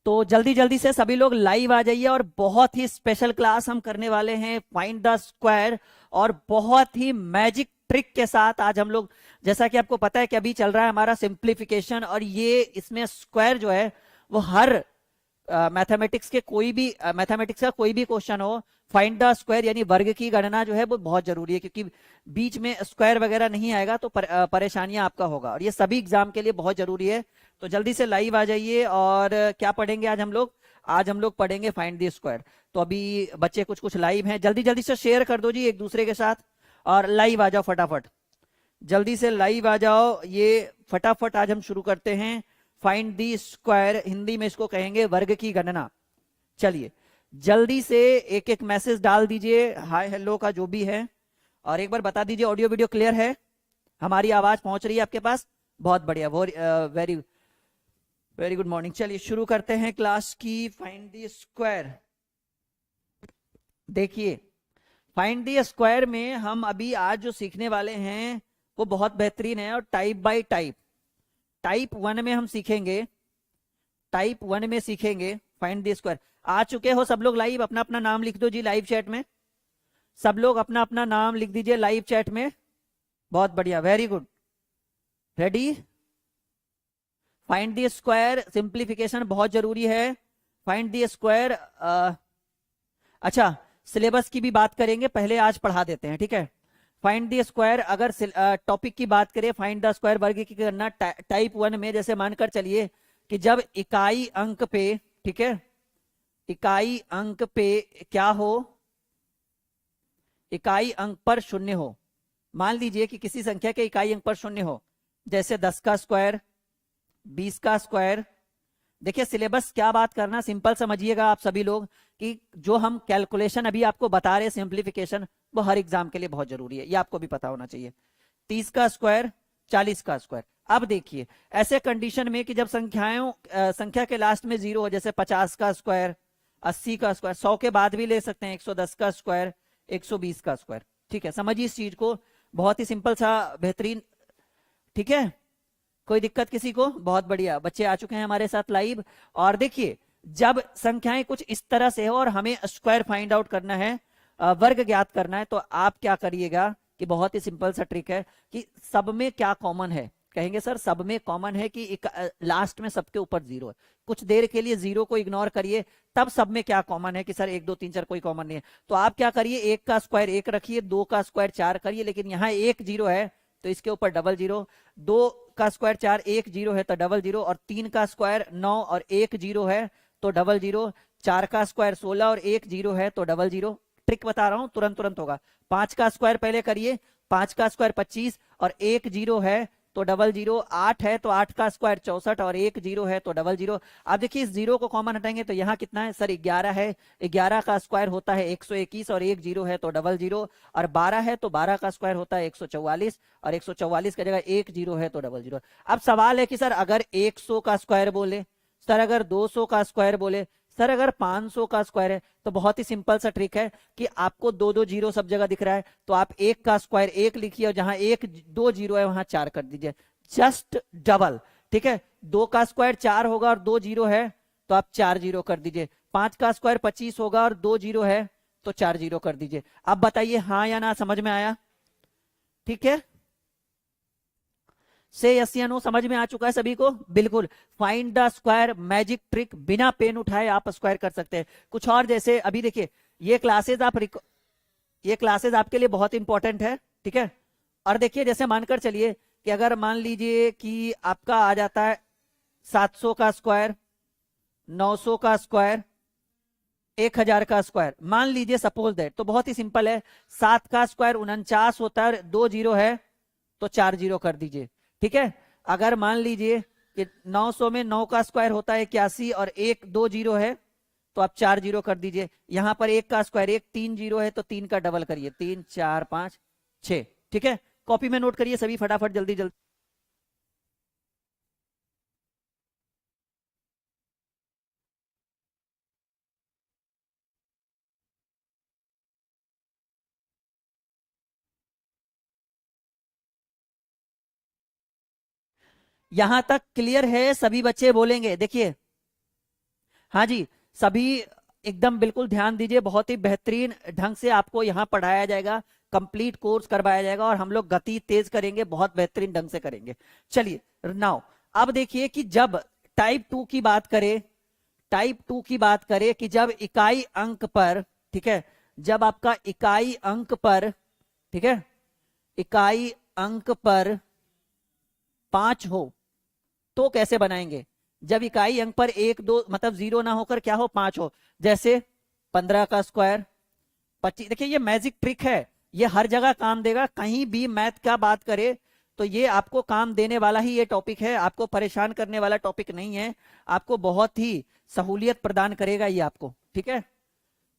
तो जल्दी जल्दी से सभी लोग लाइव आ जाइए, और बहुत ही स्पेशल क्लास हम करने वाले हैं फाइंड द स्क्वायर, और बहुत ही मैजिक ट्रिक के साथ आज हम लोग, जैसा कि आपको पता है कि अभी चल रहा है हमारा सिंप्लीफिकेशन, और ये इसमें स्क्वायर जो है वो हर मैथमेटिक्स के कोई भी मैथमेटिक्स का कोई भी क्वेश्चन हो, फाइंड द स्क्वायर यानी वर्ग की गणना जो है वो बहुत जरूरी है, क्योंकि बीच में स्क्वायर वगैरह नहीं आएगा तो परेशानियां आपका होगा, और ये सभी एग्जाम के लिए बहुत जरूरी है। तो जल्दी से लाइव आ जाइए। और क्या पढ़ेंगे आज हम लोग? आज हम लोग पढ़ेंगे फाइंड द स्क्वायर। तो अभी बच्चे कुछ कुछ लाइव हैं, जल्दी जल्दी से शेयर कर दो जी एक दूसरे के साथ, और लाइव आ जाओ फटाफट, जल्दी से लाइव आ जाओ। ये फटाफट आज हम शुरू करते हैं फाइंड दी स्क्वायर, हिंदी में इसको कहेंगे वर्ग की गणना। चलिए जल्दी से एक एक मैसेज डाल दीजिए, हाय हेलो का जो भी है, और एक बार बता दीजिए ऑडियो वीडियो क्लियर है, हमारी आवाज पहुंच रही है आपके पास? बहुत बढ़िया, वेरी वेरी गुड मॉर्निंग। चलिए शुरू करते हैं क्लास की फाइंड दी स्क्वायर। देखिए फाइंड दी स्क्वायर में हम अभी आज जो सीखने वाले हैं वो बहुत बेहतरीन है, और type bye type. Type one में हम सीखेंगे, टाइप वन में सीखेंगे फाइंड द स्क्वायर। आ चुके हो सब लोग लाइव? अपना अपना नाम लिख दो जी लाइव चैट में, सब लोग अपना अपना नाम लिख दीजिए लाइव चैट में। बहुत बढ़िया, very good. Ready? Find the square, simplification बहुत जरूरी है। Find the square. अच्छा, सिलेबस की भी बात करेंगे, पहले आज पढ़ा देते हैं, ठीक है? फाइंड द स्क्वायर, अगर टॉपिक की बात करें, फाइंड द स्क्वायर वर्ग की करना टाइप वन में, जैसे मानकर चलिए कि जब इकाई अंक पे, ठीक है, इकाई अंक पे क्या हो, इकाई अंक पर शून्य हो। मान लीजिए कि किसी संख्या के इकाई अंक पर शून्य हो, जैसे 10 का स्क्वायर, 20 का स्क्वायर। देखिए सिलेबस क्या बात करना, सिंपल समझिएगा आप सभी लोग, कि जो हम कैलकुलेशन अभी आपको बता रहे हैं सिंप्लीफिकेशन, वो हर एग्जाम के लिए बहुत जरूरी है, ये आपको भी पता होना चाहिए। 30 का स्क्वायर, 40 का स्क्वायर। अब देखिए ऐसे कंडीशन में कि जब संख्या के लास्ट में जीरो हो, जैसे 50 का स्क्वायर, 80 का स्क्वायर, 100 के बाद भी ले सकते हैं, 110 का स्क्वायर, 120 का स्क्वायर। ठीक है, समझिए इस चीज को, बहुत ही सिंपल सा बेहतरीन। ठीक है, कोई दिक्कत किसी को? बहुत बढ़िया, बच्चे आ चुके हैं हमारे साथ लाइव। और देखिए जब संख्याएं कुछ इस तरह से हो और हमें स्क्वायर फाइंड आउट करना है, वर्ग ज्ञात करना है, तो आप क्या करिएगा कि बहुत ही सिंपल सा ट्रिक है कि सब में क्या कॉमन है। कहेंगे सर सब में कॉमन है कि लास्ट में सबके ऊपर जीरो है, कुछ देर के लिए जीरो को इग्नोर करिए, तब सब में क्या कॉमन है कि सर 1 2 3 4 कोई कॉमन नहीं है। तो आप क्या करिए, 1 का स्क्वायर 1 रखिए, 2 का स्क्वायर 4 करिए, लेकिन यहाँ एक जीरो है तो इसके ऊपर डबल जीरो, 2 का स्क्वायर 4, 1 जीरो है तो डबल जीरो, और 3 का स्क्वायर 9 और 1 जीरो है तो डबल जीरो, 4 का स्क्वायर 16 और 1 जीरो है तो डबल जीरो। ट्रिक बता रहा हूं, तुरंत तुरंत होगा। 5 का स्क्वायर पहले करिए, 5 का स्क्वायर 25 और 1 जीरो है तो डबल जीरो, 8 है तो 8 का स्क्वायर 64 और 1 जीरो है तो डबल जीरो। अब देखिए इस जीरो को कॉमन हटाएंगे तो यहाँ कितना है सर? 11 है, 11 का स्क्वायर होता है 121 और 1 जीरो है तो डबल जीरो, और 12 है तो 12 का स्क्वायर होता है 144 और 144 की जगह 1 जीरो है तो डबल जीरो। अब सवाल है कि सर अगर 100 का स्क्वायर बोले, सर अगर 200 का स्क्वायर बोले, सर अगर 500 का स्क्वायर है, तो बहुत ही सिंपल सा ट्रिक है कि आपको दो दो जीरो सब जगह दिख रहा है, तो आप 1 का स्क्वायर 1 लिखिए और जहां 1 2 जीरो है वहां 4 कर दीजिए, जस्ट डबल। ठीक है, 2 का स्क्वायर 4 होगा और 2 जीरो है तो आप 4 जीरो कर दीजिए, 5 का स्क्वायर 25 होगा और 2 जीरो है तो 4 जीरो कर दीजिए। अब बताइए हाँ या ना, समझ में आया? ठीक है, से यस या नो, समझ में आ चुका है सभी को? बिल्कुल। Find the square magic trick, बिना पेन उठाए आप स्क्वायर कर सकते हैं। कुछ और जैसे अभी देखिए ये क्लासेस ये क्लासेस आपके लिए बहुत इंपॉर्टेंट है, ठीक है? और देखिए जैसे मानकर चलिए कि अगर मान लीजिए कि आपका आ जाता है 700 का स्क्वायर, 900 का स्क्वायर, 1000 का स्क्वायर, मान लीजिए सपोज दैट, तो बहुत ही सिंपल है, 7 का स्क्वायर 49 होता है, 2 जीरो है तो 4 जीरो कर दीजिए। ठीक है, अगर मान लीजिए कि 900 में 9 का स्क्वायर होता है 81 और 1 2 जीरो है तो आप 4 जीरो कर दीजिए। यहां पर 1 का स्क्वायर 1 3 जीरो है तो 3 का डबल करिए, 3 4 5 6। ठीक है, कॉपी में नोट करिए सभी फटाफट, जल्दी जल्दी। यहां तक क्लियर है? सभी बच्चे बोलेंगे। देखिए हाँ जी, सभी एकदम बिल्कुल ध्यान दीजिए, बहुत ही बेहतरीन ढंग से आपको यहाँ पढ़ाया जाएगा, कंप्लीट कोर्स करवाया जाएगा और हम लोग गति तेज करेंगे, बहुत बेहतरीन ढंग से करेंगे। चलिए नाउ अब देखिए कि जब टाइप 2 की बात करें, टाइप 2 की बात करें कि जब इकाई अंक पर, ठीक है, जब आपका इकाई अंक पर, ठीक है, इकाई अंक पर 5 हो तो कैसे बनाएंगे? जब इकाई अंक पर 1 2 मतलब 0 ना होकर क्या हो, 5 हो। जैसे 15 का स्क्वायर 25। देखिए ये मैजिक ट्रिक है, ये हर जगह काम देगा, कहीं भी मैथ का बात करे तो ये आपको काम देने वाला ही ये टॉपिक है, आपको परेशान करने वाला टॉपिक नहीं है, आपको बहुत ही सहूलियत प्रदान करेगा ये आपको, ठीक है।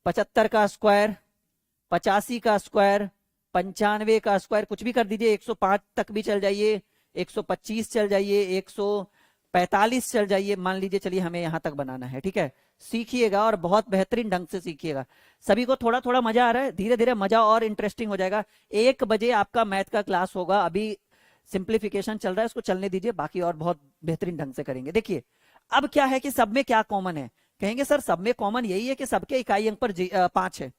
75 का स्क्वायर, 85 का स्क्वायर, 95 का स्क्वायर, कुछ भी कर दीजिए, 105 तक भी चल जाइए, 125 चल जाइए, 145 चल जाइए, मान लीजिए, चलिए हमें यहां तक बनाना है, ठीक है। सीखिएगा और बहुत बेहतरीन ढंग से सीखिएगा। सभी को थोड़ा थोड़ा मजा आ रहा है, धीरे धीरे मजा और इंटरेस्टिंग हो जाएगा। 1 बजे आपका मैथ का क्लास होगा, अभी सिंप्लीफिकेशन चल रहा है, उसको चलने दीजिए, बाकी और बहुत बेहतरीन ढंग से करेंगे। देखिए अब क्या है कि सब में क्या कॉमन है, कहेंगे सर सब में कॉमन यही है कि सबके इकाई अंक पर 5 है।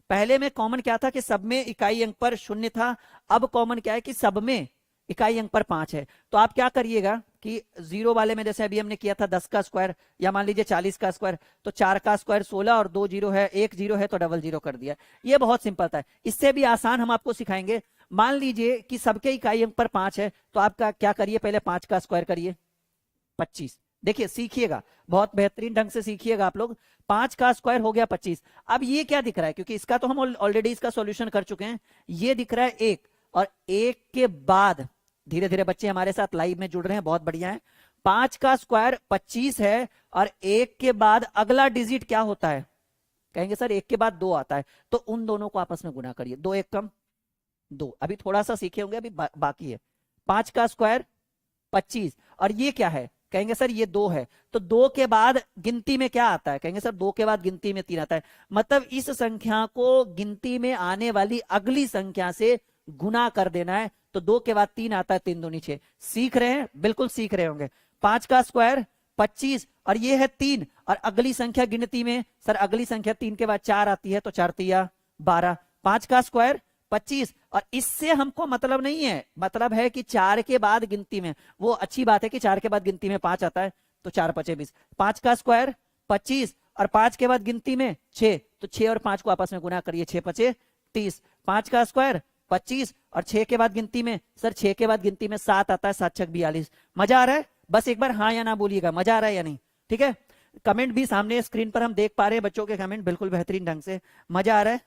पहले में कॉमन क्या था कि सब में इकाई अंक पर 0 था, अब कॉमन क्या है कि सब में इकाई अंक पर 5 है। तो आप क्या करिएगा कि 0 वाले में जैसे अभी हमने किया था 10 का स्क्वायर या मान लीजिए 40 का स्क्वायर, तो 4 का स्क्वायर 16 और 2 जीरो है, 1 जीरो है तो डबल जीरो कर दिया। ये बहुत सिंपल था। इससे भी आसान हम आपको सिखाएंगे। मान लीजिए कि सबके इकाई अंक पर 5 है, तो आपका क्या करिए, पहले 5 का स्क्वायर करिए 25। देखिए सीखिएगा, बहुत बेहतरीन ढंग से सीखिएगा आप लोग। 5 का स्क्वायर हो गया 25। अब ये क्या दिख रहा है, क्योंकि इसका तो हम ऑलरेडी इसका सॉल्यूशन कर चुके हैं, ये दिख रहा है 1, और 1 के बाद धीरे धीरे बच्चे हमारे साथ लाइव में जुड़ रहे हैं, बहुत बढ़िया है। 5 का स्क्वायर 25 है और 1 के बाद अगला डिजिट क्या होता है, कहेंगे सर 1 के बाद 2 आता है, तो उन दोनों को आपस में गुना करिए, 2 1 कम 2। अभी थोड़ा सा सीखे होंगे, अभी बाकी है। 5 का स्क्वायर 25 और ये क्या है, कहेंगे सर ये 2 है, तो 2 के बाद गिनती में क्या आता है, कहेंगे सर 2 के बाद गिनती में 3 आता है। मतलब इस संख्या को गिनती में आने वाली अगली संख्या से गुना कर देना है, तो 2 के बाद 3 आता है, 3 दूनी 6। सीख रहे हैं, बिल्कुल सीख रहे होंगे। 5 का स्क्वायर 25 और ये है 3, और अगली संख्या गिनती में, सर अगली संख्या 3 के बाद 4 आती है, तो 4 तिया 12। 5 का स्क्वायर 25, और इससे हमको मतलब नहीं है, मतलब है कि 4 के बाद गिनती में, वो अच्छी बात है कि 4 के बाद गिनती में 5 आता है, तो 4 पचे 20। 5 का स्क्वायर 25 और 5 के बाद गिनती में 6, तो 6 और 5 को आपस में गुना करिए, 6 पचे 30। 5 का स्क्वायर 25 और 6 के बाद गिनती में, सर 6 के बाद गिनती में 7 आता है, 7 छक 42। मजा आ रहा है? बस एक बार हाँ या ना बोलिएगा, मजा आ रहा है या नहीं, ठीक है। कमेंट भी सामने स्क्रीन पर हम देख पा रहे हैं, बच्चों के कमेंट बिल्कुल बेहतरीन ढंग से, मजा आ रहा है।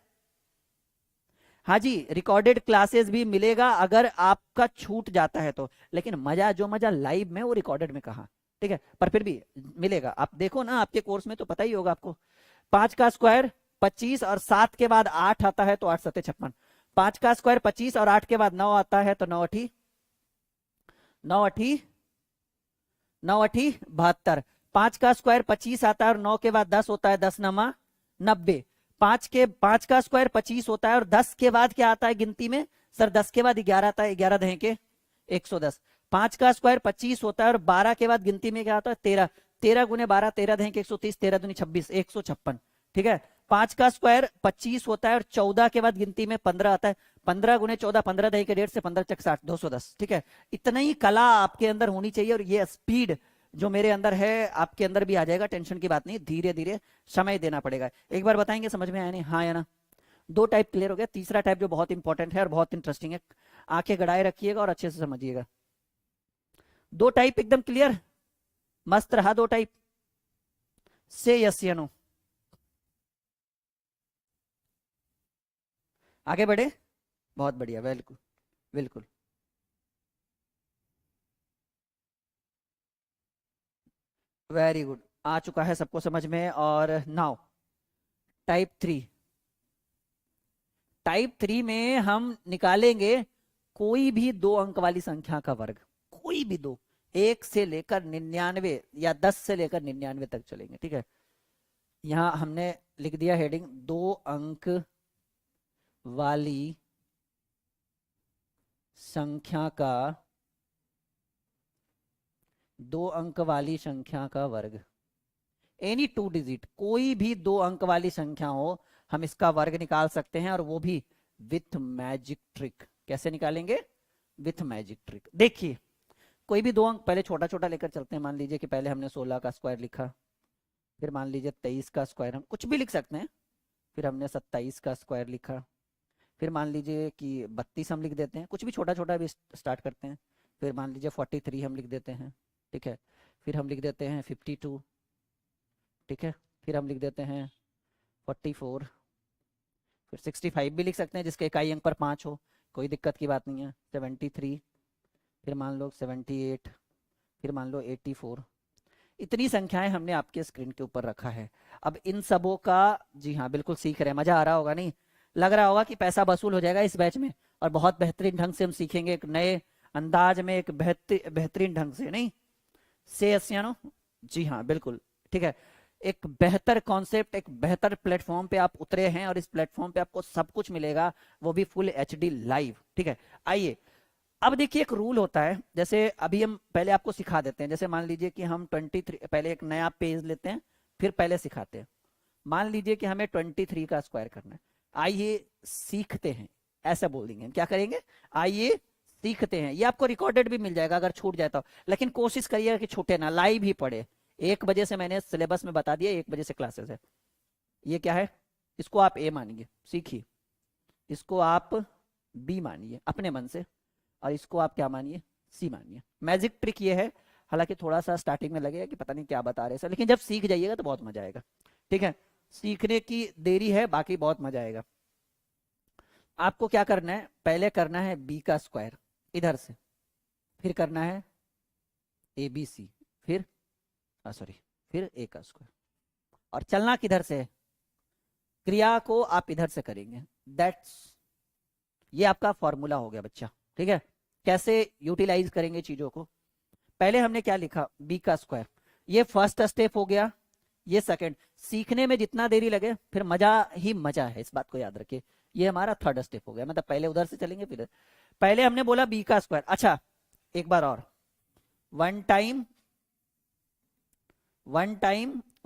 हाँ जी, रिकॉर्डेड क्लासेस भी मिलेगा अगर आपका छूट जाता है तो, लेकिन मजा जो मजा लाइव में वो रिकॉर्डेड में कहा, ठीक है, पर फिर भी मिलेगा। आप देखो ना, आपके कोर्स में तो पता ही होगा आपको। 5 का स्क्वायर 25 और 7 के बाद 8 आता है, तो 8 सत्ते 56। 5 का स्क्वायर 25 और 8 के बाद 9 आता है, तो 9 अठी 72। 5 का स्क्वायर 25 आता है और 9 के बाद 10 होता है, 10 नमा 90। 5 का स्क्वायर 25 होता है और 10 के बाद क्या आता है गिनती में, सर 10 के बाद 11 आता है, 11 दहें के 110। 5 का स्क्वायर 25 होता है और 12 के बाद गिनती में क्या आता है, 13। 13 गुने 12 13 दहें के 130, 13 दूनी 26, 156, ठीक है। 5 का स्क्वायर 25 होता है और 14 के बाद गिनती में 15 आता है, 15 गुने 14 15 दहें के 1.5 से 15 चक 60, 210, ठीक है। इतना ही कला आपके अंदर होनी चाहिए, और ये स्पीड जो मेरे अंदर है आपके अंदर भी आ जाएगा, टेंशन की बात नहीं, धीरे धीरे समय देना पड़ेगा। एक बार बताएंगे, समझ में आया नहीं, हाँ या ना? 2 टाइप क्लियर हो गया। तीसरा टाइप जो बहुत इंपॉर्टेंट है और बहुत इंटरेस्टिंग है, आंखें गड़ाए रखिएगा और अच्छे से समझिएगा। 2 टाइप एकदम क्लियर, मस्त रहा 2 टाइप से, यस या नो? आगे बढ़े, बहुत बढ़िया, बिल्कुल बिल्कुल। वेरी गुड, आ चुका है सबको समझ में। और नाउ टाइप 3, टाइप 3 में हम निकालेंगे कोई भी 2 अंक वाली संख्या का वर्ग, कोई भी 2, 1 से लेकर 99 या 10 से लेकर 99 तक चलेंगे, ठीक है। यहां हमने लिख दिया हेडिंग 2 अंक वाली संख्या का, 2 अंक वाली संख्या का वर्ग। एनी 2 डिजिट, कोई भी 2 अंक वाली संख्या हो, हम इसका वर्ग निकाल सकते हैं, और वो भी विथ मैजिक ट्रिक। कैसे निकालेंगे? With magic trick. देखिए, कोई भी 2 अंक, पहले छोटा छोटा लेकर चलते हैं। मान लीजिए कि पहले हमने 16 का स्क्वायर लिखा, फिर मान लीजिए 23 का स्क्वायर, हम कुछ भी लिख सकते हैं, फिर हमने 27 का स्क्वायर लिखा, फिर मान लीजिए कि 32 हम लिख देते हैं, कुछ भी छोटा छोटा भी स्टार्ट करते हैं, फिर मान लीजिए 43 हम लिख देते हैं, ठीक है, फिर हम लिख देते हैं 52, ठीक है, फिर हम लिख देते हैं 44, फिर 65 भी लिख सकते हैं जिसके इकाई अंक पर 5 हो, कोई दिक्कत की बात नहीं है, 73, फिर मान लो 78, फिर मान लो 84। इतनी संख्याएं हमने आपके स्क्रीन के ऊपर रखा है। अब इन सबों का, जी हाँ बिल्कुल सीख रहे हैं, मजा आ रहा होगा, नहीं लग रहा होगा कि पैसा वसूल हो जाएगा इस बैच में, और बहुत बेहतरीन ढंग से हम सीखेंगे, एक नए अंदाज में, एक बेहतरीन ढंग से, नहीं से अस्यानो, जी हाँ बिल्कुल, ठीक है। एक बेहतर कॉन्सेप्ट, एक बेहतर प्लेटफॉर्म पे आप उतरे हैं, और इस प्लेटफॉर्म पे आपको सब कुछ मिलेगा, वो भी फुल HD लाइव, ठीक है। आइए, अब देखिए एक रूल होता है, जैसे अभी हम पहले आपको सिखा देते हैं, जैसे मान लीजिए कि हम 23, पहले एक नया पेज लेते हैं, फिर पहले सिखाते हैं। मान लीजिए कि हमें 23 का स्क्वायर करना है, आइए सीखते हैं, ऐसा बोल देंगे। क्या करेंगे? आइए सीखते हैं। ये आपको रिकॉर्डेड भी मिल जाएगा अगर छूट जाए तो, लेकिन कोशिश करिएगा कि छूटे ना, लाइव ही पढ़े। 1 बजे से मैंने सिलेबस में बता दिया, 1 बजे से क्लासेस है। ये क्या है? इसको आप A मानिए, सीखिए, इसको आप B मानिए अपने मन से, और इसको आप क्या मानिए? C मानिए। मैजिक ट्रिक ये है, हालांकि थोड़ा सा स्टार्टिंग में लगेगा कि पता नहीं क्या बता रहे सर, लेकिन जब सीख जाइएगा तो बहुत मजा आएगा, ठीक है। सीखने की देरी है, बाकी बहुत मजा आएगा। आपको क्या करना है? पहले करना है B का स्क्वायर इधर से, फिर करना है ABC, फिर फिर A का स्क्वायर, और चलना किधर से है? क्रिया को आप इधर से करेंगे। ये आपका फॉर्मूला हो गया बच्चा, ठीक है। कैसे यूटिलाइज करेंगे चीजों को? पहले हमने क्या लिखा? B का स्क्वायर, ये फर्स्ट स्टेप हो गया, ये सेकंड। सीखने में जितना देरी लगे, फिर मजा ही मजा है, इस बात को याद रखिए। ये हमारा थर्ड स्टेप हो गया, मतलब पहले उधर से चलेंगे, फिर पहले हमने बोला B का स्क्वायर। अच्छा, एक बार और, 1 टाइम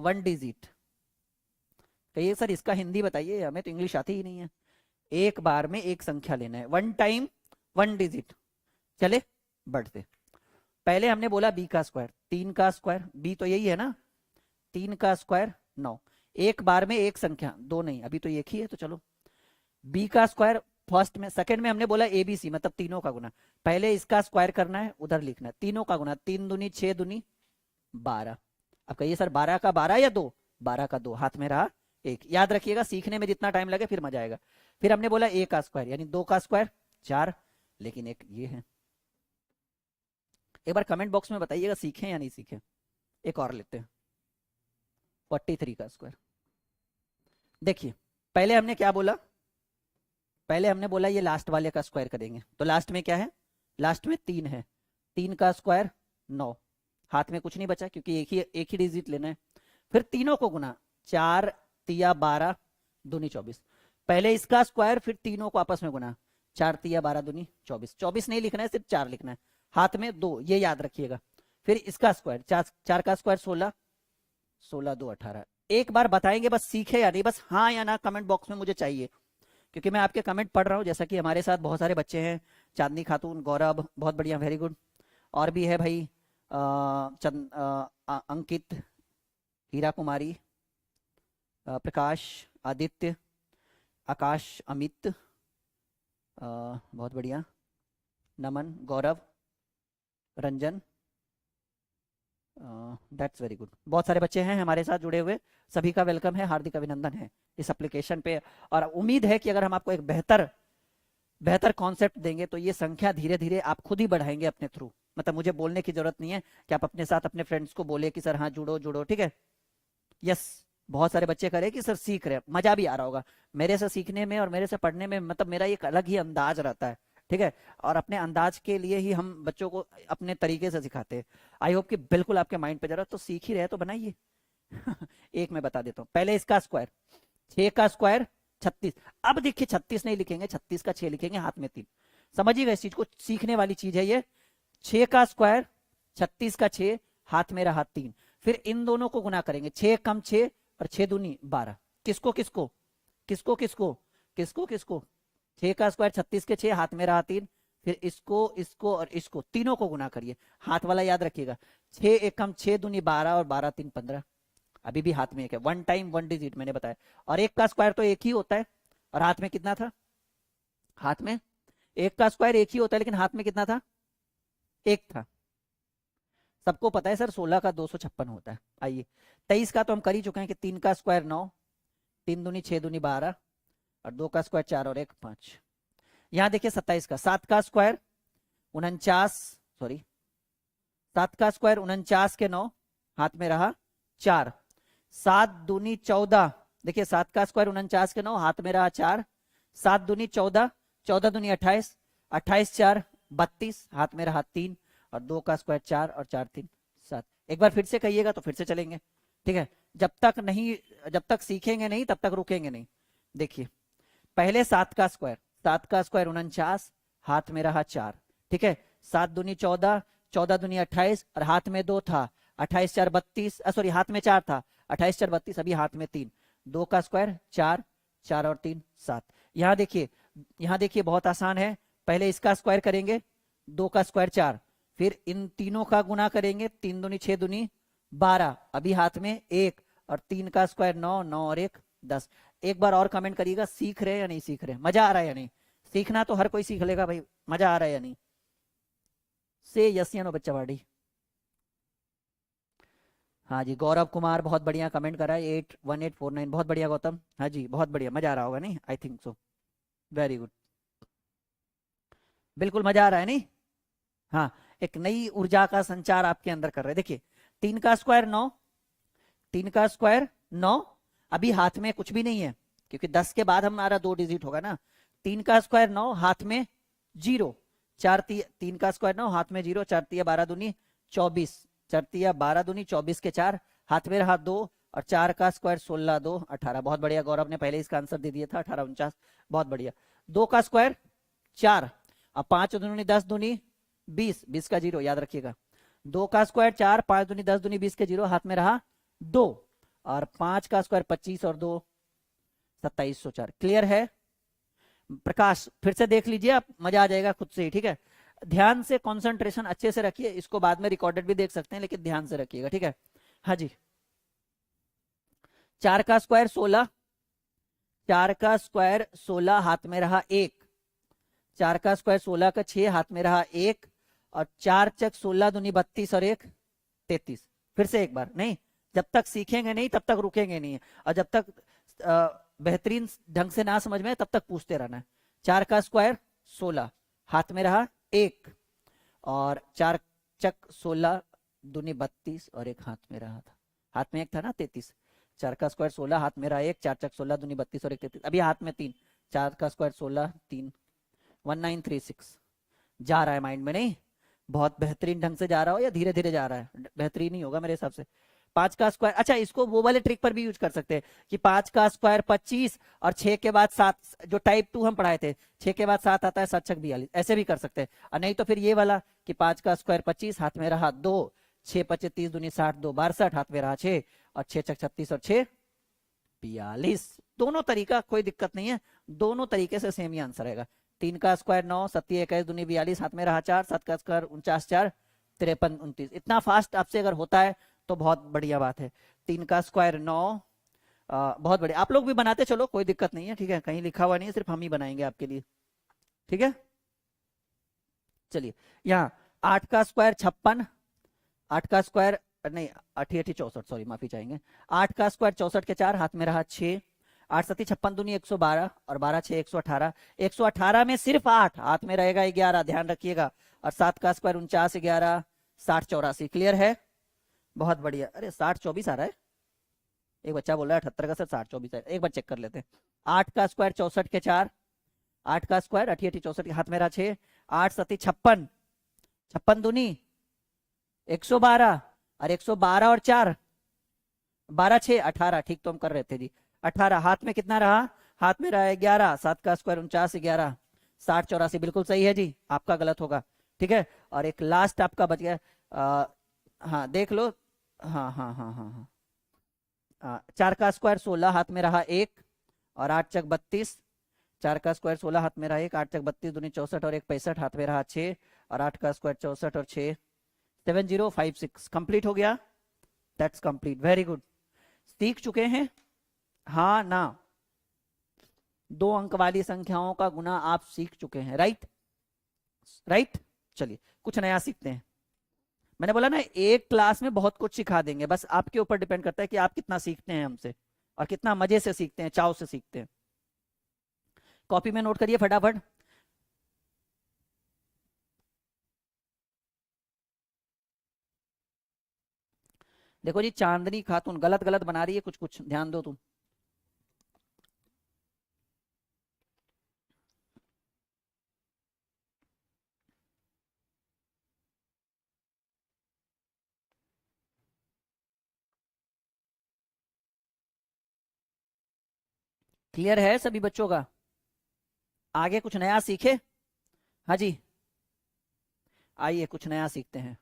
1 डिजिट। कहिए सर इसका हिंदी बताइए, हमें तो इंग्लिश आती ही नहीं है। एक बार में एक संख्या लेना है, 1 टाइम 1 डिजिट। चले बढ़ते, पहले हमने बोला B का स्क्वायर, 3 का स्क्वायर, B तो यही है ना, 3 का स्क्वायर 9। एक बार में एक संख्या, 2 नहीं, अभी तो एक ही है, तो चलो B का स्क्वायर फर्स्ट में। सेकंड में हमने बोला ABC, मतलब तीनों का गुना। पहले इसका स्क्वायर करना है, उधर लिखना है, तीनों का गुना, 3 दूनी 6 दूनी 12। अब कहिए सर 12 का 12 या 2? 12 का 2, हाथ में रहा 1। याद रखिएगा, सीखने में जितना टाइम लगे फिर मजा आएगा। फिर हमने बोला A का स्क्वायर, यानी 2 का स्क्वायर 4, लेकिन एक ये है। एक बार कमेंट बॉक्स में बताइएगा सीखे या नहीं सीखे। एक और लेते हैं, 43 का स्क्वायर। देखिए पहले हमने क्या बोला? पहले हमने बोला ये लास्ट वाले का स्क्वायर करेंगे, तो लास्ट में क्या है? लास्ट में 3 है, 3 का स्क्वायर 9। हाथ में कुछ नहीं बचा क्योंकि एक ही डिजिट लेना है। फिर तीनों को गुना, 4 तिया 12 दूनी 24। पहले इसका स्क्वायर, फिर तीनों को आपस में गुना, 4 तिया 12 दूनी 24। 24 नहीं लिखना है, सिर्फ 4 लिखना है, हाथ में 2, ये याद रखिएगा। फिर इसका स्क्वायर, 4 का स्क्वायर 16, 16 2 18। एक बार बताएंगे, बस सीखे या नहीं, बस हाँ या ना कमेंट बॉक्स में मुझे चाहिए, क्योंकि मैं आपके कमेंट पढ़ रहा हूँ। जैसा कि हमारे साथ बहुत सारे बच्चे हैं, चांदनी खातून, गौरव, बहुत बढ़िया, वेरी गुड। और भी है भाई, अंकित, हीरा कुमारी, प्रकाश, आदित्य, आकाश, अमित, बहुत बढ़िया, नमन, गौरव, रंजन, दैट्स वेरी गुड। बहुत सारे बच्चे हैं हमारे साथ जुड़े हुए, सभी का वेलकम है, हार्दिक अभिनंदन है इस एप्लीकेशन पे। और उम्मीद है कि अगर हम आपको एक बेहतर कॉन्सेप्ट देंगे तो ये संख्या धीरे धीरे आप खुद ही बढ़ाएंगे अपने थ्रू। मतलब मुझे बोलने की जरूरत नहीं है कि आप अपने साथ अपने फ्रेंड्स को बोले कि सर हाँ जुड़ो जुड़ो, ठीक है। यस, बहुत सारे बच्चे करे कि सर सीख रहे, मजा भी आ रहा होगा मेरे से सीखने में और मेरे से पढ़ने में। मतलब मेरा एक अलग ही अंदाज रहता है, ठीक है, और अपने अंदाज के लिए ही हम बच्चों को अपने तरीके से सिखाते हैं। आई होप कि बिल्कुल आपके माइंड पे जा रहा है, तो सीख ही रहे तो बनाइए। एक मैं बता देता हूँ, पहले इसका स्क्वायर, 6 का स्क्वायर 36। अब देखिए 36 नहीं लिखेंगे, 36 का 6 लिखेंगे, हाथ में 3। समझिएगा इस चीज को, सीखने वाली चीज है ये। 6 का स्क्वायर, 36 का 6, हाथ में रहा 3। फिर इन दोनों को गुना करेंगे, 6 कम 6 और 6 दूनी 12। किसको किसको किसको किसको किसको किसको 6 का स्क्वायर 36 के 6, हाथ में रहा 3। फिर इसको इसको और इसको तीनों को गुना करिए, हाथ वाला याद रखिएगा। 6 एक कम 6 दूनी 12 और 12 3 15। अभी भी हाथ में एक है, 1 टाइम 1 डिजिट मैंने बताया। और एक का स्क्वायर तो एक ही होता है, और हाथ में कितना था? हाथ में एक का स्क्वायर एक ही होता है, लेकिन हाथ में कितना था? एक था। सबको पता है सर 16 का 256 होता है। आइए 23 का तो हम कर ही चुके हैं कि 3 का स्क्वायर 9, 3 दूनी 6 दूनी 12 और 2 का स्क्वायर 4 और 1 5। यहां देखिए 27 का 7 का स्क्वायर 49, सॉरी 7 का स्क्वायर 49 के 9, हाथ में रहा 4। 7 दूनी 14, देखिए 7 का स्क्वायर 49 के 9, हाथ में रहा 4। 7 दूनी 14, 14 दूनी 28, 28 4 32, हाथ में रहा 3। और 2 का स्क्वायर 4 और 4 3 7। एक बार फिर से कहिएगा तो फिर से चलेंगे, ठीक है। जब तक सीखेंगे नहीं तब तक रुकेंगे नहीं। देखिए पहले 7 का स्क्वायर 49, हाथ में रहा 4, ठीक है। 7 दूनी 14, 14 दूनी 28 और हाथ में 2 था, 28 4 32, सॉरी हाथ में 4 था, 28 4 32, अभी हाथ में 3। 2 का स्क्वायर 4, 4 और 3 7। यहाँ देखिए बहुत आसान है। पहले इसका स्क्वायर करेंगे, 2 का स्क्वायर 4, फिर इन तीनों का गुना करेंगे, 3 दूनी 6 दूनी 12, अभी हाथ में 1, और 3 का स्क्वायर 9, 9 और 1 10। एक बार और कमेंट करिएगा, सीख रहे हैं या नहीं सीख रहे हैं, मजा आ रहा है या नहीं। सीखना तो हर कोई सीख लेगा भाई, मजा आ रहा है या नहीं। से यस या नो बच्चा वाड़ी। हाँ जी गौरव कुमार बहुत बढ़िया कमेंट करा है, 81849, बहुत बढ़िया गौतम। हाँ जी बहुत बढ़िया, मजा आ रहा होगा नहीं, I think so, very good, बिल्कुल मजा आ रहा है नहीं। हाँ एक नई ऊर्जा का संचार आपके अंदर कर रहे हैं। देखिए 3 का स्क्वायर 9, 3 का स्क्वायर 9, अभी हाथ में कुछ भी नहीं है क्योंकि 10 के बाद हमारा 2 डिजिट होगा ना। 3 का स्क्वायर 9, हाथ में 0, 3 का स्क्वायर 9, हाथ में 0, 4 तिया 12 दूनी 24, 4 तिया 12 दूनी 24 के 4, हाथ में रहा 2, और 4 का स्क्वायर 16 2 18। बहुत बढ़िया गौरव ने पहले इसका आंसर दे दिया था, 18 49, बहुत बढ़िया। 2 का स्क्वायर 4, अब 5 दूनी 10 दूनी 20, 20 का 0 याद रखिएगा। 2 का स्क्वायर 4, 5 दूनी 10 दूनी 20 के 0, हाथ में रहा 2, और 5 का स्क्वायर 25 और 2 2704। क्लियर है प्रकाश? फिर से देख लीजिए आप, मजा आ जाएगा खुद से ही, ठीक है। ध्यान से कंसंट्रेशन अच्छे से रखिए, इसको बाद में रिकॉर्डेड भी देख सकते हैं लेकिन ध्यान से रखिएगा, ठीक है। हाँ जी 4 का स्क्वायर 16, 4 का स्क्वायर 16, हाथ में रहा 1। 4 का स्क्वायर 16 का 6, हाथ में रहा 1, और 4 चक 16 दूनी 32 और 1 33। फिर से एक बार, नहीं जब तक सीखेंगे नहीं तब तक रुकेंगे नहीं, और जब तक बेहतरीन ढंग से ना समझ में तब तक पूछते रहना है। 4 का स्क्वायर 16, हाथ में रहा 1, और 4 चक 16 दूनी 32 और 1 हाथ में रहा था, हाथ में 1 था ना 33। 4 का स्क्वायर 16, हाथ में रहा 1, 4 चक 16 दूनी 32 और 1 33, अभी हाथ में 3। 4 का स्क्वायर 16 3 1936। जा रहा है माइंड में नहीं? बहुत बेहतरीन ढंग से जा रहा हो या धीरे धीरे जा रहा है? बेहतरीन ही होगा मेरे हिसाब से। 5 का स्क्वायर, अच्छा इसको वो वाले ट्रिक पर भी यूज कर सकते हैं कि 5 का स्क्वायर 25 और 6 के बाद 7, जो टाइप 2 हम पढ़ाए थे, 6 के बाद 7 आता है, 7 छक 42, ऐसे भी कर सकते हैं। और नहीं तो फिर ये वाला कि 5 का स्क्वायर 25, हाथ में रहा 2, 6 25 30 दूनी 60 2 62, हाथ में रहा 6, और 6 छक 36 और 6 42। दोनों तरीका कोई दिक्कत नहीं है, दोनों तरीके से सेम ही आंसर रहेगा। 3 का स्क्वायर 9, 7 21 दूनी 42, हाथ में रहा 4, 7 का स्क्वायर 49 4 53 29। इतना फास्ट आपसे अगर होता है तो बहुत बढ़िया बात है। 3 का स्क्वायर 9, बहुत बढ़िया, आप लोग भी बनाते चलो, कोई दिक्कत नहीं है, ठीक है, कहीं लिखा हुआ नहीं है, सिर्फ हम ही बनाएंगे आपके लिए, ठीक है। चलिए यहाँ 8 का स्क्वायर 56, 8 का स्क्वायर नहीं 8 8 64, सॉरी माफी चाहेंगे। 8 का स्क्वायर 64 के 4, हाथ में रहा 6, 8 7 56 दूनी 112, और 12 6 118। 118 में सिर्फ 8, हाथ में रहेगा 11, ध्यान रखिएगा। और 7 का स्क्वायर 49 11 60 84। क्लियर है? बहुत बढ़िया। अरे 60 24 आ रहा है, एक बच्चा बोल रहा है 78 का सर 60 24 है, एक बार चेक कर लेते हैं। 8 का स्क्वायर 64 के 4, 8 का स्क्वायर 88 64 के, हाथ में रहा 6, 8 7 56, 56 दूनी 112, और 112 और 4 12 6 18, ठीक तो हम कर रहे थे जी। 18, हाथ में कितना रहा? हाथ में रहा 11, 7 का स्क्वायर 49 11 60 84, बिल्कुल सही है जी, आपका गलत होगा, ठीक है। और एक लास्ट आपका बच गया, हाँ देख लो, हाँ हाँ हाँ हाँ हाँ। 4 का स्क्वायर 16, हाथ में रहा एक, और 8 चक 32। 4 का स्क्वायर 16, हाथ में रहा एक, 8 चक 32 दूनी 64, और एक 65, हाथ में रहा 6, और 8 का स्क्वायर 64 और 6, 7056 कंप्लीट हो गया। That's complete, very good. सीख चुके हैं, हाँ ना? 2 अंक वाली संख्याओं का गुना आप सीख चुके हैं, राइट? राइट। चलिए कुछ नया सीखते हैं। मैंने बोला ना, एक क्लास में बहुत कुछ सिखा देंगे, बस आपके ऊपर डिपेंड करता है कि आप कितना सीखते हैं हमसे, और कितना मजे से सीखते हैं, चाव से सीखते हैं। कॉपी में नोट करिए फटाफट। देखो जी, चांदनी खातून गलत गलत बना रही है कुछ कुछ, ध्यान दो तुम। क्लियर है सभी बच्चों का? आगे कुछ नया सीखे? हाँ जी, आइए कुछ नया सीखते हैं।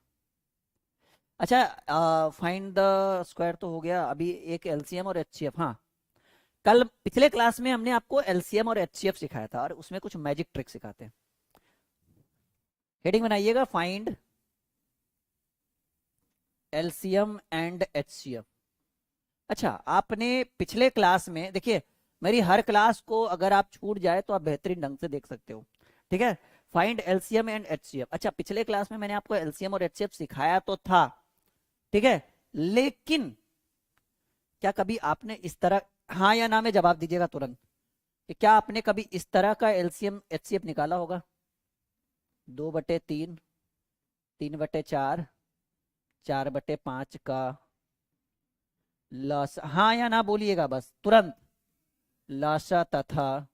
अच्छा, फाइंड द स्क्वायर तो हो गया, अभी एक एलसीएम और एचसीएफ। हाँ, कल पिछले क्लास में हमने आपको एलसीएम और एचसीएफ सिखाया था, और उसमें कुछ मैजिक ट्रिक सिखाते हैं। हेडिंग बनाइएगा, फाइंड एलसीएम एंड एचसीएफ। अच्छा, आपने पिछले क्लास में, देखिए मेरी हर क्लास को अगर आप छूट जाए तो आप बेहतरीन ढंग से देख सकते हो, ठीक है? Find LCM and HCF. अच्छा, पिछले क्लास में मैंने आपको एलसीएम और एचसीएफ सिखाया तो था, ठीक है, लेकिन क्या कभी आपने इस तरह, हाँ या ना में जवाब दीजिएगा तुरंत, कि क्या आपने कभी इस तरह का एलसीएम एचसीएफ निकाला होगा? 2/3, 3/4, 4/5 का लस, हाँ या ना बोलिएगा बस तुरंत। लाशा तथा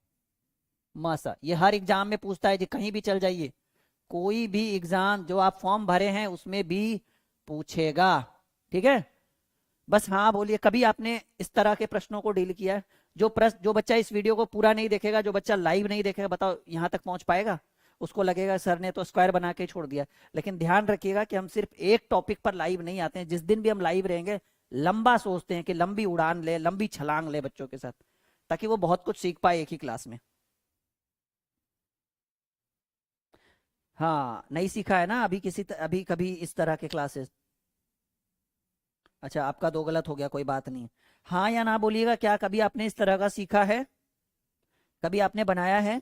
मासा, ये हर एग्जाम में पूछता है जी, कहीं भी चल जाइए, कोई भी एग्जाम जो आप फॉर्म भरे हैं उसमें भी पूछेगा, ठीक है? बस हाँ बोलिए, कभी आपने इस तरह के प्रश्नों को डील किया है? जो बच्चा इस वीडियो को पूरा नहीं देखेगा, जो बच्चा लाइव नहीं देखेगा, बताओ यहाँ तक पहुंच पाएगा? उसको लगेगा सर ने तो स्क्वायर बना के छोड़ दिया। लेकिन ध्यान रखिएगा कि हम सिर्फ एक टॉपिक पर लाइव नहीं आते हैं, जिस दिन भी हम लाइव रहेंगे लंबा सोचते हैं कि लंबी उड़ान ले, लंबी छलांग ले बच्चों के साथ, ताकि वो बहुत कुछ सीख पाए एक ही क्लास में। हाँ, नहीं सीखा है ना अभी कभी इस तरह के क्लासेस? अच्छा, आपका दो गलत हो गया, कोई बात नहीं। हाँ या ना बोलिएगा, क्या कभी आपने इस तरह का सीखा है? कभी आपने बनाया है?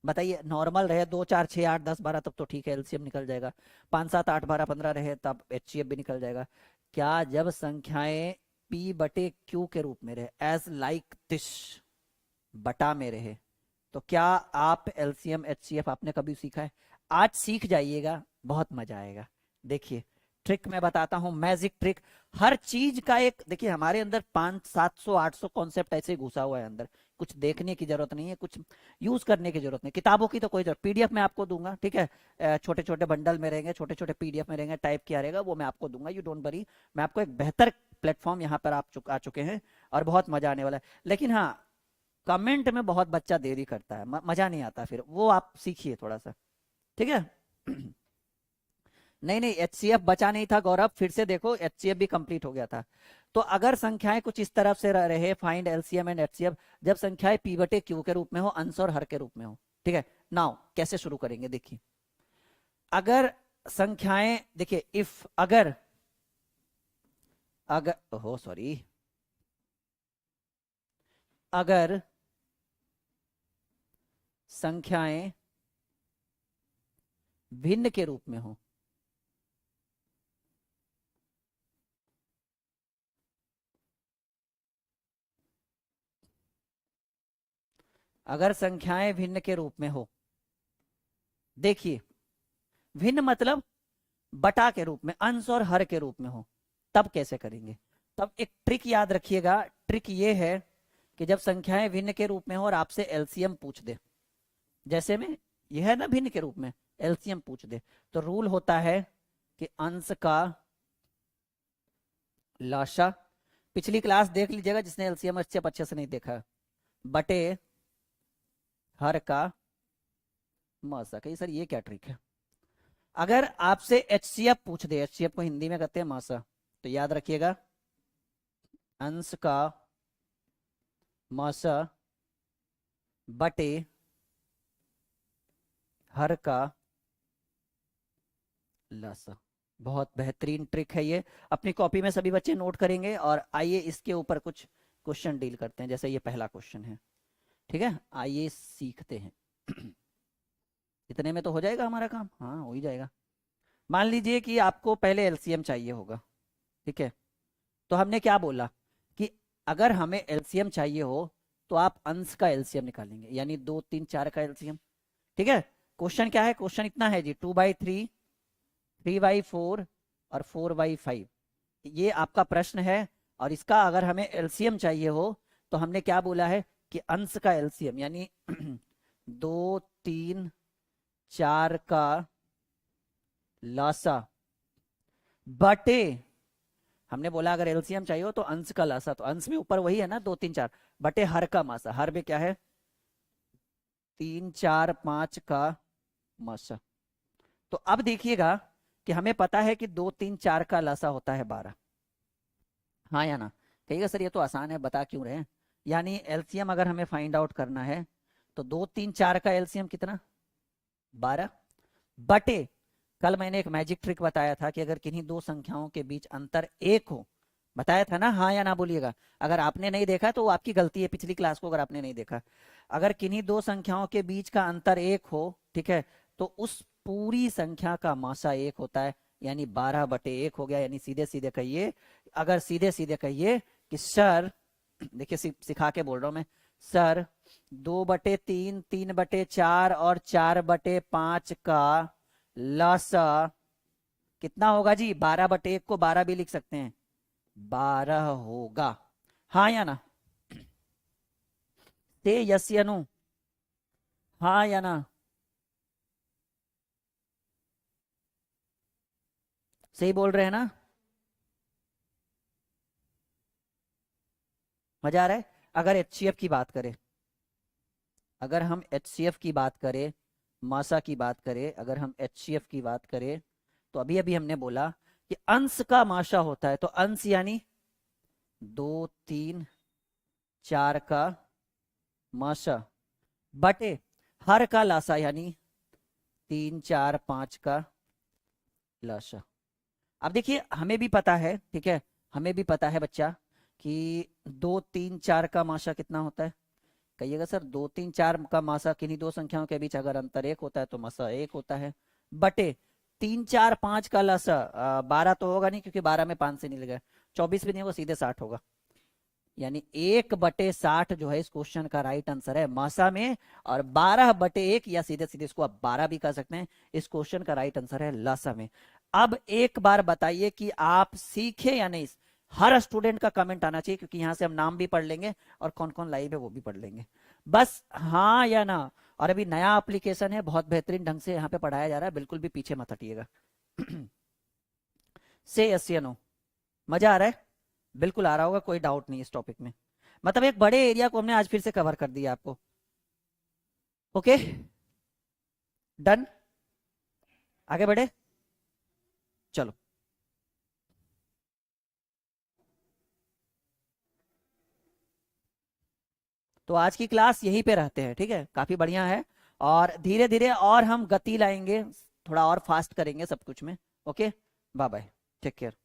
बताइए, नॉर्मल रहे 2 4 6 8 10 12 तब तो ठीक है, एलसीएम निकल जाएगा। 5 7 8 12 15 रहे तब एचसीएफ भी निकल जाएगा। क्या जब संख्याएं p/q के रूप में रहे, एज लाइक दिस, बटा में रहे, तो क्या आप एलसीएम एचसीएफ आपने कभी सीखा है? आज सीख जाइएगा, बहुत मजा आएगा। देखिए, ट्रिक मैं बताता हूं, मैजिक ट्रिक। हर चीज का एक, देखिए हमारे अंदर 500 700 800 कॉन्सेप्ट ऐसे घुसा हुआ है अंदर, कुछ देखने की जरूरत नहीं है, कुछ यूज करने की जरूरत नहीं, किताबों की तो कोई जरूरत। पीडीएफ में आपको दूंगा, ठीक है, छोटे छोटे बंडल में रहेंगे, छोटे छोटे पीडीएफ में रहेंगे, टाइप किया रहेगा, वो मैं आपको दूंगा, यू डोंट वरी। मैं आपको एक बेहतर प्लेटफॉर्म यहाँ पर आप आ चुके हैं, और बहुत मजा आने वाला है। लेकिन हाँ, कमेंट में बहुत बच्चा देरी करता है, मजा नहीं आता, फिर वो आप सीखिए थोड़ा सा, ठीक है? नहीं नहीं, एचसीएफ बचा नहीं था गौरव, फिर से देखो, एचसीएफ भी कंप्लीट हो गया था। तो अगर संख्याएं कुछ इस तरफ से रहे, फाइंड एलसीएम एंड एचसीएफ, जब संख्याएं p/q के रूप में हो, अंश और हर के रूप में हो, ठीक है? नाउ कैसे शुरू करेंगे, देखिए। अगर संख्याएं, देखिए, इफ, अगर अगर हो सॉरी, अगर संख्याएं भिन्न के रूप में हो, अगर संख्याएं भिन्न के रूप में हो, देखिए, भिन्न मतलब बटा के रूप में, अंश और हर के रूप में हो, तब कैसे करेंगे? तब एक ट्रिक याद रखिएगा, ट्रिक ये है कि जब संख्याएं भिन्न के रूप में हो और आपसे एलसीएम पूछ दे, जैसे में यह है ना भिन्न के रूप में, एलसीएम पूछ दे, तो रूल होता है कि अंश का लाशा, पिछली क्लास देख लीजिएगा जिसने एलसीएम अच्छे से नहीं देखा, बटे हर का मसा। कही सर ये क्या ट्रिक है? अगर आपसे HCF पूछ दे, HCF को हिंदी में कहते हैं मासा, तो याद रखिएगा अंश का मासा बटे हर का लासा। बहुत बेहतरीन ट्रिक है ये, अपनी कॉपी में सभी बच्चे नोट करेंगे। और आइए इसके ऊपर कुछ क्वेश्चन डील करते हैं, जैसे ये पहला क्वेश्चन है, ठीक है, आइए सीखते हैं। इतने में तो हो जाएगा हमारा काम, हाँ हो ही जाएगा। मान लीजिए कि आपको पहले एलसीएम चाहिए होगा, ठीक है, तो हमने क्या बोला कि अगर हमें एलसीएम चाहिए हो तो आप अंश का एलसीएम निकालेंगे, यानी 2, 3, 4 का एलसीएम, ठीक है। क्वेश्चन क्या है, क्वेश्चन इतना है जी, 2/3, 3/4 और 4/5, ये आपका प्रश्न है। और इसका अगर हमें एलसीएम चाहिए हो तो हमने क्या बोला है कि अंश का एलसीएम यानी 2, 3, 4 का लासा बटे, हमने बोला अगर एलसीएम चाहिए हो तो अंश का लासा, तो अंश में ऊपर वही है ना 2, 3, 4 बटे हर का मासा, हर में क्या है 3, 4, 5 का मासा। तो अब देखिएगा कि हमें पता है कि 2, 3, 4 का लासा होता है 12, हाँ या ना। कहिएगा सर ये तो आसान है, बता क्यों रहे हैं। यानी एलसीएम अगर हमें फाइंड आउट करना है तो 2, 3, 4 का एलसीएम कितना 12 बटे, कल मैंने एक मैजिक ट्रिक बताया था कि अगर किन्हीं दो संख्याओं के बीच अंतर 1 हो, बताया था ना, हाँ या ना बोलिएगा। अगर आपने नहीं देखा तो वो आपकी गलती है, पिछली क्लास को अगर आपने नहीं देखा। अगर किन्हीं दो संख्याओं के बीच का अंतर 1 हो, ठीक है, तो उस पूरी संख्या का मासा 1 होता है, यानी 12/1 हो गया। यानी सीधे सीधे कहिए, अगर सीधे सीधे कहिए कि सर, देखिए सिखा के बोल रहा हूं मैं, सर 2/3, 3/4 और 4/5 का लासा कितना होगा जी, 12/1 को 12 भी लिख सकते हैं, 12 होगा, हाँ या ना। ते यस या नो, हाँ या ना, सही बोल रहे हैं ना, मजा आ रहा है। अगर HCF की बात करें, अगर हम HCF की बात करें, मासा की बात करें, अगर हम HCF की बात करें, तो अभी अभी हमने बोला कि अंश का माशा होता है, तो अंश यानी 2, 3, 4 का माशा बटे हर का लासा यानी 3, 4, 5 का लासा। अब देखिए हमें भी पता है, ठीक है, हमें भी पता है बच्चा कि 2, 3, 4 का माशा कितना होता है। कहिएगा सर 2, 3, 4 का मासा किन्हीं दो संख्याओं के बीच अगर अंतर 1 होता है तो मासा 1 होता है, बटे 3, 4, 5 का लासा 12 तो होगा नहीं, क्योंकि 12 में 5 से नहीं लगा, 24 भी नहीं होगा, सीधे 60 होगा। यानी 1/60 जो है इस क्वेश्चन का राइट आंसर है मासा में, और 12/1 या सीधे सीधे इसको आप 12 भी कर सकते हैं, इस क्वेश्चन का राइट आंसर है लासा में। अब एक बार बताइए कि आप सीखे या नहीं, हर स्टूडेंट का कमेंट आना चाहिए, क्योंकि यहां से हम नाम भी पढ़ लेंगे और कौन कौन लाइव है वो भी पढ़ लेंगे, बस हाँ या ना। और अभी नया एप्लीकेशन है, बहुत बेहतरीन ढंग से यहाँ पे पढ़ाया जा रहा है, बिल्कुल भी पीछे मत हटिएगा। से यस या नो, मजा आ रहा है, बिल्कुल आ रहा होगा, कोई डाउट नहीं इस टॉपिक में। मतलब एक बड़े एरिया को हमने आज फिर से कवर कर दिया आपको, ओके डन, आगे बढ़े, चलो। तो आज की क्लास यहीं पे रहते हैं, ठीक है, काफी बढ़िया है, और धीरे धीरे और हम गति लाएंगे, थोड़ा और फास्ट करेंगे सब कुछ में। Okay, bye bye, take care.